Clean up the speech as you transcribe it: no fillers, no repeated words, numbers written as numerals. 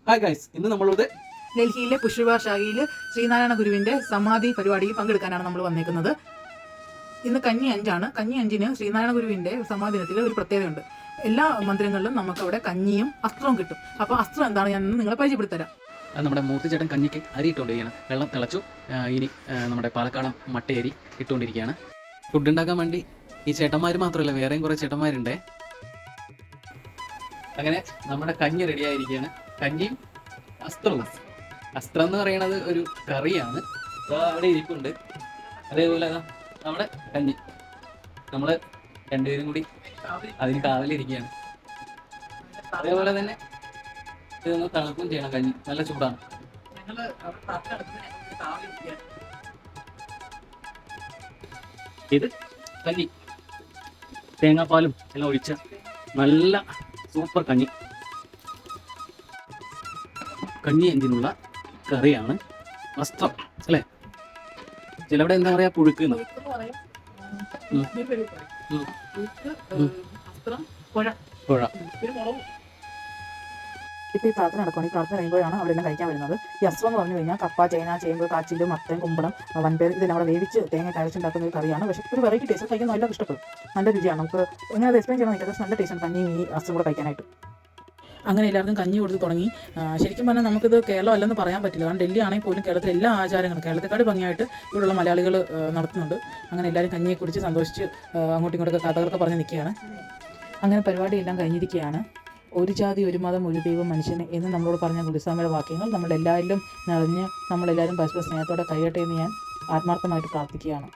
Hi guys, ഇന്ന് നമ്മളുടെ ഡൽഹിയിലെ പുഷ്പ ശാഖയിൽ ശ്രീനാരായണ ഗുരുവിന്റെ സമാധി പരിപാടിയിൽ പങ്കെടുക്കാനാണ് നമ്മൾ വന്നേക്കുന്നത്. ഇന്ന് കന്നി 5 കന്നി 5 ശ്രീനാരായണ ഗുരുവിന്റെ സമാധിനത്തിൽ ഒരു പ്രത്യേകതയുണ്ട്. എല്ലാ മന്ദിരങ്ങളിലും നമുക്ക് അവിടെ കഞ്ഞിയും അസ്ത്രവും കിട്ടും. അപ്പോൾ അസ്ത്രം എന്താണ് ഞാൻ നിങ്ങളെ പരിചയപ്പെടുത്തരാം. നമ്മുടെ മൂർത്തിച്ചേട്ടൻ കഞ്ഞിക്ക് അരി ഇട്ടുകൊണ്ടിരിക്കുകയാണ്. വെള്ളം തിളച്ചു. ഇനി നമ്മുടെ പാലക്കാടൻ മട്ടയരി ഇട്ടുകൊണ്ടിരിക്കുകയാണ്. ഫുഡ് ഉണ്ടാക്കാൻ വേണ്ടി ഈ ചേട്ടന്മാർ മാത്രമല്ല, വേറെയും കുറേ ചേട്ടന്മാരുണ്ട്. അങ്ങനെ നമ്മുടെ കഞ്ഞി റെഡിയായിരിക്കുകയാണ്. കഞ്ഞിയും അസ്ത്രവും. അസ്ത്രം എന്ന് പറയുന്നത് ഒരു കറിയാണ്. അവിടെ ഇരിപ്പുണ്ട്. അതേപോലെ നമ്മുടെ കഞ്ഞി നമ്മൾ രണ്ടുപേരും കൂടി അതിന് കാവലിരിക്കുകയാണ്. അതേപോലെ തന്നെ ഇതൊന്ന് തണുപ്പും ചെയ്യണം. കഞ്ഞി നല്ല ചൂടാണ്. ഇത് കഞ്ഞി തേങ്ങാപ്പാലും എല്ലാം ഒഴിച്ച നല്ല സൂപ്പർ കഞ്ഞി. കഞ്ഞി എന്തിനുള്ള കറിയാണ്. വസ്ത്രം അല്ലേ, ചിലവിടെ എന്താ പറയാ, പുഴുക്ക്. പുഴ. ഇപ്പോൾ ഈ പ്രാർത്ഥന നടക്കുകയാണ്. ഈ പ്രാർത്ഥന കഴിയുമ്പോഴാണ് അവിടെ എല്ലാം കഴിക്കാൻ വരുന്നത്. ഈ അസ്ത്രം എന്ന് പറഞ്ഞു കഴിഞ്ഞാൽ കപ്പ, ചേന, ചേമ്പ്, കാച്ചിൽ, മത്തൻ, കുമ്പളം, വൻപേർ ഇതെല്ലാം അവിടെ വേവിച്ച് തേങ്ങ കഴിച്ചുണ്ടാക്കുന്ന ഒരു കറിയാണ്. പക്ഷേ ഒരു വെറൈറ്റി ടേസ്റ്റ്, കഴിക്കാൻ എല്ലാവർക്കും ഇഷ്ടപ്പെടും. നല്ല രുചിയാണ്. നമുക്ക് എങ്ങനെ അത് എക്സ്പ്ലെയിൻ ചെയ്യണം എനിക്കത്. നല്ല ടേസ്റ്റാണ് കഞ്ഞിയും ഈ അസ്ത്രം കൂടെ കഴിക്കാനായിട്ട്. അങ്ങനെ എല്ലാവർക്കും കഞ്ഞി കൊടുത്ത് തുടങ്ങി. ശരിക്കും പറഞ്ഞാൽ നമുക്കിത് കേരളം അല്ലെന്ന് പറയാൻ പറ്റില്ല. കാരണം ഡൽഹി ആണെങ്കിൽ പോലും കേരളത്തിലെ എല്ലാ ആചാരങ്ങളും കേരളത്തെക്കാട് ഭംഗിയായിട്ട് ഇവിടെയുള്ള മലയാളികൾ നടത്തുന്നുണ്ട്. അങ്ങനെ എല്ലാവരും കഞ്ഞിയെ കുടിച്ച് സന്തോഷിച്ച് അങ്ങോട്ടും ഇങ്ങോട്ടൊക്കെ കഥകളൊക്കെ പറഞ്ഞ് നിൽക്കുകയാണ്. അങ്ങനെ പരിപാടിയെല്ലാം കഴിഞ്ഞിരിക്കുകയാണ്. ഒരു ജാതി, ഒരു മതം, ഒരു ദൈവം, മനുഷ്യന് എന്ന് നമ്മളോട് പറഞ്ഞ ഗുരുസ്വാമിയുടെ വാക്യങ്ങൾ നമ്മളെല്ലാവരിലും നിറഞ്ഞ് നമ്മളെല്ലാവരും പരസ്പര സ്നേഹത്തോടെ കഴിയട്ടെ എന്ന് ഞാൻ ആത്മാർത്ഥമായിട്ട് പ്രാർത്ഥിക്കുകയാണ്.